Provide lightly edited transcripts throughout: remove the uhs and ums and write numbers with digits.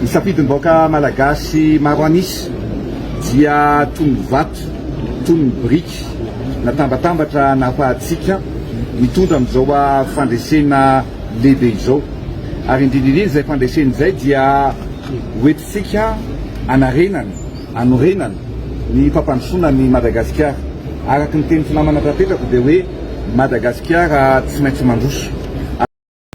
Isafidin'ny malagasy maro anisy dia tono vato, tono briky natambatambatra nafahatsika mitondra amin'izao fandresena lehibe izao. Ary indrindra izay fandresena izay dia hoentintsika anarenana, anorenana ny fampandrosoana ny Madagasikara. Araka ny teny finamana tanteraka dia hoe Madagasikara tsy maintsy mandroso.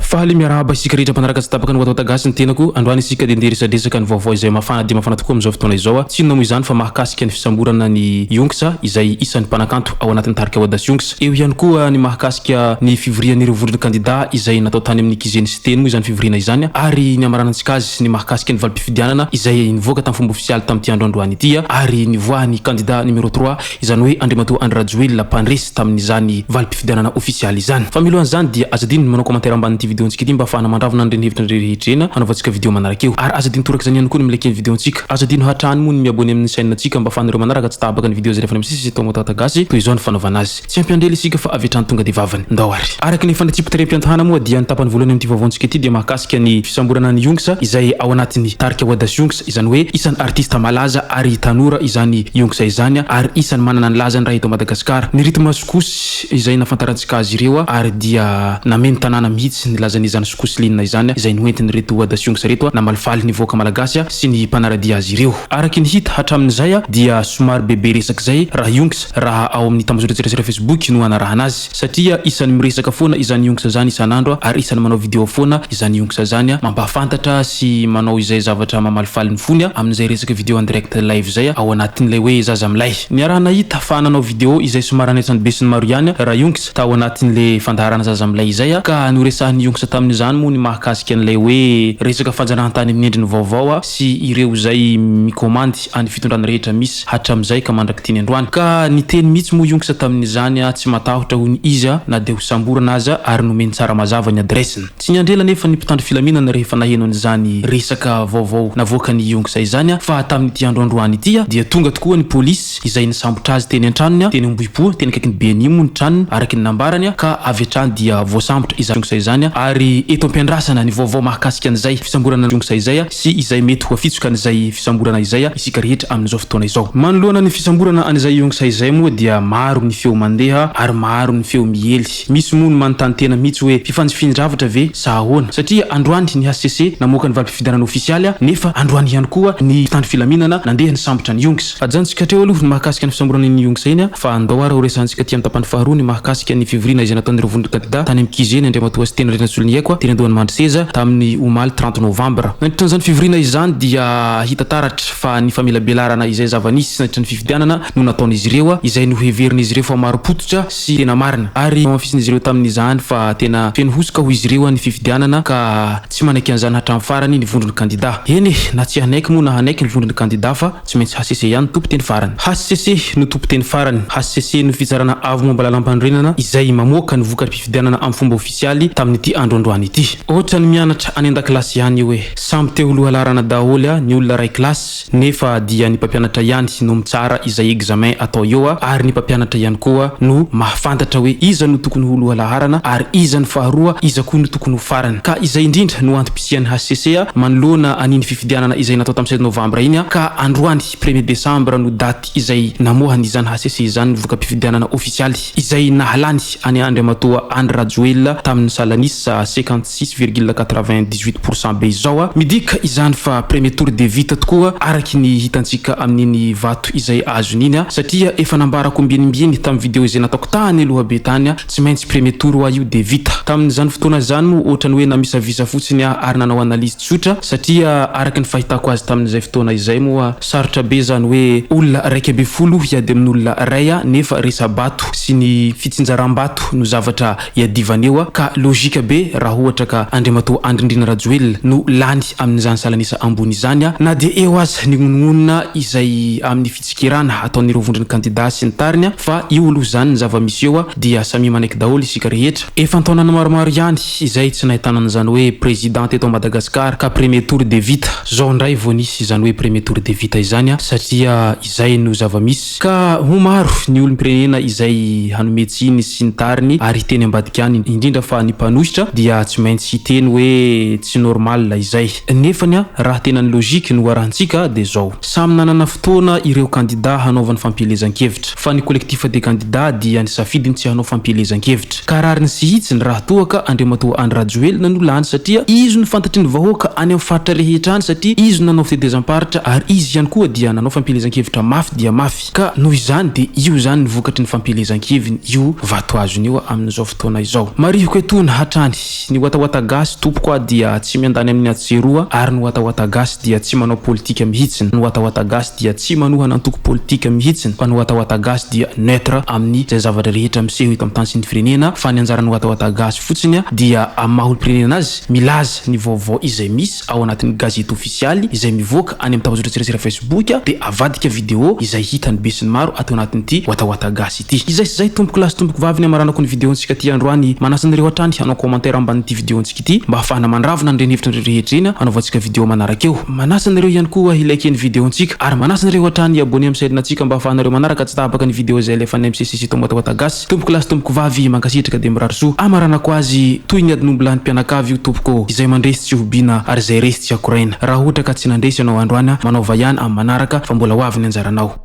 Fahaly miarahaba isika rehetra mpanaraka tsy tapaka ny atao tagasy ny tenako androany isika dia nderesadresaka ny vaovao izay mafana dia mafana tokoa amin'izao fotoana izao. Tsy inona moa izany fa mahakasika ny fisamborana ny Yonksa izay isan'ny mpanakanto ao anatin'ny tarika Audace Yonksa. Eo ihany koa ny mahakasika ny fivorian'ireo vondrona kandida izay natao tany amin'ny Kizeny sy teny moa izany fivoriana izany, ary ny amaranantsika azy ny mahakasika ny valim-pifidianana izay nivoaka tamin'ny fomba ofisialy tamin'ity andro androany ity, ary nivoahan'ny kandida numéro 3 izany hoe Andriamatoa Andry Rajoelina mpandresy tamin'izany valim-pifidianana ofisialy izany. Fa milohan'izany dia azadiny manao commentaire ambanin'ity vidéontsika ity mba afahana mandravona ny hevitra rehetra hanaovantsika vidéo manaraka eo. Ary azadiny toraka izany ihany koa ny milaiky ny vidéontsika. Azadiny hatrany moa ny miabone amin'ny chaîne-ntsika mba afahanareo manaraka tsy tabaka ny vidéo zay rehefa ny misy tao matatagasy toy izao ny fanaovana azy. Tsy ampiandrely isika fa avetrany tonga dia vavany. Ndao ary. Araka ny fandatsiam-pitarem-piantahana moa dia ny tapany voalohany amin'ity vaovaontsika ity dia mahakasika ny fisamborana ny Yonksa izay ao anatin'ny tarika Audace Yonksa, izany hoe isan'ny artista malaza ary tanora izany Yonksa izany, ary isan'ny manana ny lazany raha eto Madagasikara. Ny rythme skosy izay nafantarantsika azy ireo ary dia nameno tanàna mihitsy ny lazan'izany skoslina izany izay noentiny reto Audace Yonksa reto namalifaly ny voaka malagasy sy ny mpanaradia azy ireo. Araka ny hita hatramin'izay dia somary bebe resaka zay raha Yonksa raha ao amin'ny tambazotra Facebook no anarahana azy, satria isan'ny miresaka foana izany Yonksa zany isan'andro ary isan'ny manao vidéo foana izany Yonksa zany mampafantatra sy manao izay zavatra mamalifaly ny fony amin'izay resaka vidéo en direct live zay ao anatin'ilay hoe zaza milay. Ny arahana hita fa nanao vidéo izay somary anetsany be sy ny maro ihany raha Yonksa tao anatin'le fandaharana zaza milay zay ka noresahan'ny Yonksa tamin'izany moa ny mahakasika an'ilay hoe resaka fanjanahantany amin'ny endriny vaovao sy ireo zay mikomandy any fitondrany rehetra misy hatram'izay ka mandraky tiny androany. Ka ny teny mihitsy moa Yonksa tamin'izany tsy matahotra ho ny izy na dia ho samborana aza ary nomeny tsara mazava ny adresiny. Tsy niandrela nefa ny mpitandro filaminana rehefa naheno an'izany resaka vaovao navoaka ny Yonksa izany fa tamin'ity andro androany ity dia tonga tokoa ny polisy izay nisambotra azy teny an-tranony teny Ambohipo teny akaiky ny Benimo ny tranony araky ny nambarany ka avy hatrany dia voasambotra izany Yonksa izany, ary eto ampiandrasana ny vaovao mahakasika an'izay fisamborana Yonksa izay sy izay mety ho afitsoka an'izay fisamborana izay isika rehetra amin'izao fotoana izao. Manoloana ny fisamborana an'izay Yonksa izay moa dia maro ny feo mandeha ary maro ny feo miely. Misy moa ny manontany tena mihitsy hoe fifanjifindravatra ve sa ahoana, satria androany ny HCC namoaka ny valim-pifidianana ofisialy nefa androany ihany koa ny mpitandro filaminana nandeha nisambotra ny Yonksa. Ajantsika teo aloha ny mahakasika ny fisamborana ny Yonksa iny fa andao ary horesantsika ty amin'ny tapany faharoa ny mahakasika ny fivoriana izay nataon'ireo vondrona kandida tany amin'ny Kizeny Andriamatoa sy teny Renatsolony Eko teny Andohany Mandriseza tamin'ny omaly 30 novambra. Nandritra an'izany fivoriana izany dia hita taratra fa ny famelabelarana izay zava-nisy nandritra ny fifidianana no nataon'izy ireo izay noheverin'izy ireo fa maro pototra sy tena marina, ary mafisin'izy ireo tamin'izany fa tena feno hosoka ho izy ireo ny fifidianana ka tsy manaiky an'izany hatramin'ny farany ny vondrona kandida. Eny na tsy hanaiky moa na hanaiky ny vondrona kandida fa tsy maintsy HCC ihany tompo teny farany. HCC no tompo teny farany. HCC no fitsarana avo momba lalam-pandrenana izay mamoaka ny vokatry-pifidianana amin'ny fomba ofisialy tamin'ity andro androany ity. Ohatra ny mianatra any an-dakilasy ihany hoe samby teo aloha alarana daholo ny olona ray kilasy nefa dia ny mpampianatra ihany no mitsara izay examen atao eo, ary ny mpampianatra ihany koa no mahafantatra hoe iza no tokony ho aloha laharana ary iza ny faharoa, iza koa no tokony ho farany. Ka izay indrindra no antopisian'ny HCC manoloana aniny fifidianana izay natao tamin'ny 7 novambra iny ka androany 1er desambra no daty izay namohany izany HCC izany ny voka-pifidianana ofisialy izay nahalany any Andriamatoa Andry Rajoelina tamin'ny salanisa 56,98% be izao midika izany fa premier tour de vita tokoa araky ny hitantsika amin'iny vato izay azony iny, satria efa nambarako mbinimbiny tamin'ny vidéo izay nataoko tany aloha be tany tsy maintsy premier tour io de vita. Tamin'izany fotoana zany moa ohatrany hoe namisavisa fotsiny ary nanao analyse tsotra, satria araky ny fahitako azy tamin'izay fotoana izay moa sarotra be zany hoe olona raiky amby folo hiady amin'olona ray nefa resa-bato sy ny fitsinjaram-bato no zavatra iadivany eo, ka logika be raha ohatra ka Andriamatoa Andry Rajoelina no lany amin'izany salanisa ambony izany na dia eo aza ny gonongonona izay amin'ny fitsikirana ataon'ireo vondrona kandida sy ny tariny, fa io aloha zany ny zava-misy eo dia samy manaiky daholo isika rehetra. Efa antaonana maromaro ihany izay tsy nahitana an'izany hoe président eto Madagasikara ka premier tour de vita zao ndray vao nisy izany hoe premier tour de vita izany, satria izay no zava-misy ka ho maro ny olom-pirenena izay hanome tsiny sy ny tariny ary teny ambadika any indrindra fa ny mpanositra dia tsy maintsy teny hoe tsy normal izay nefany a raha tena ny logika no arahantsika dia zao samy nanana fotoana ireo kandida hanaovany fampielezan-kevitra fa ny collectif des candidats dia nisafidiny tsy hanao fampielezan-kevitra ka rariny sy hitsy ny raha toaka andriamatoa Andry Rajoelina no lany satria izy no fantatry ny vahoaka any amin'ny faritra rehetra any satria izy no nanao fitedezam-paritra ary izy ihany koa dia nanao fampielezan-kevitra mafy dia mafy ka noho izany dia io zany ny vokatry ny fampielezan-keviny io vato azony io amin'izao fotoana izao marihiko etony hatrany ny watawata gasy tompoko dia tsy miandany amin'ny atseroa ary ny watawata gasy dia tsy manao politika mihitsiny ny watawata gasy dia tsy manohana antoko politika mihitsiny fa ny watawata gasy dia neutre amin'ny zay zavatra rehetra miseho eto amin'ny tany sy ny firenena fa ny anjaran'ny watawata gasy fotsiny dia maha-olo-pirenena azy milaza ny vaovao izay misy ao anatin'ny gazety ofisialy izay mivoaka any amin'ny tapazotra tsirasira Facebook dia avadika video izay hitany be sy ny maro atao anatin'ity watawata gasy ity izay sy zay tompoko lasy tompoko vaviny amaranako ny videontsika ty androany manasan'ireo hatrany hanao commentaire ambanin'ity videontsika ity mba hafahana manravina ny renhevitra rehetra iny anaovantsika video manarakeo manasan'ireo ihany koa ilaiken'ny videontsika ary manasan'ireo hatrany abonné amin'ny saidinantsika mba hafahanareo manaraka tsy tabaka ny video izay lefa ny MCC to watawata gasy tompoko lasy tompoko vavy mankasitraka dia mirariso amaranako azy toy ny adinombolany mpianakavy io tompoko izay mandresy tsy hobina ary izay resy tsy akoraina raha ohatra ka tsy nandresy ianao androany manaova ihany amin'ny manaraka fa mbola hoavy ny anjaranao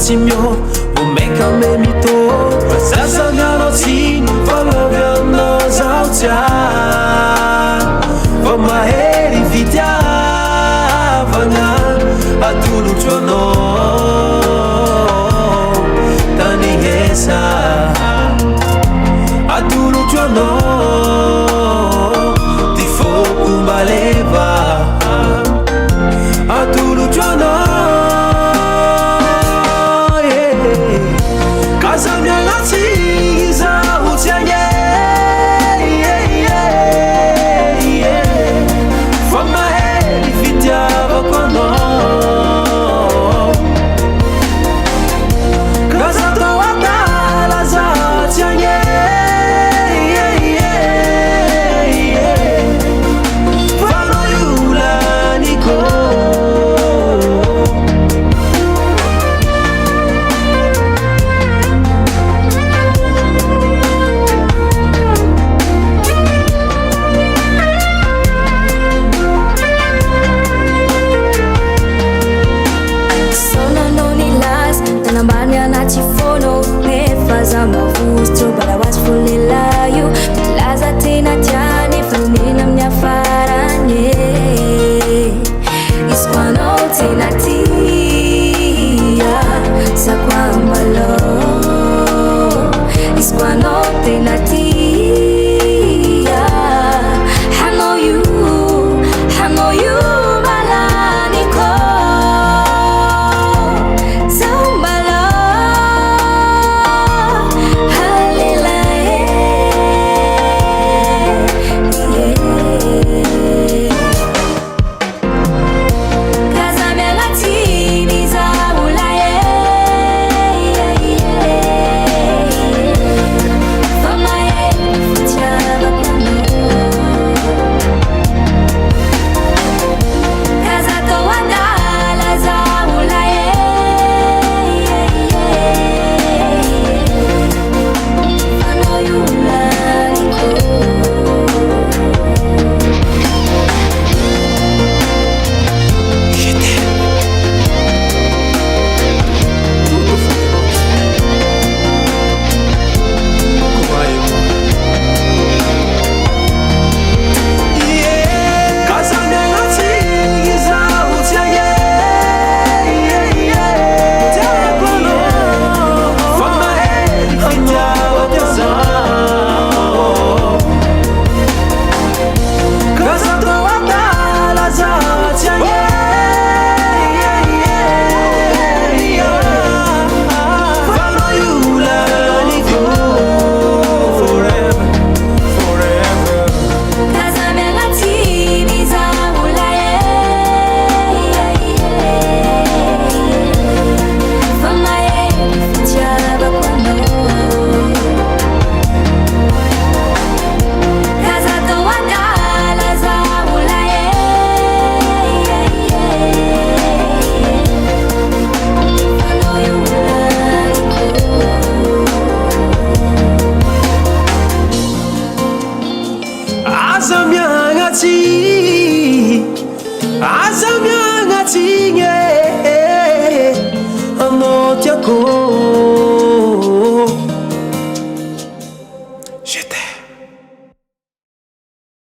Simio, umeka me mito, sasa ngano tin, valovya noza utia, vama heri vidya, vanga atulu chono, tani hesa, atulu chono, tifo kumbaleva, atulu chono. Sono non il las, non ambarmi a naci fono, ne fazama fusto, para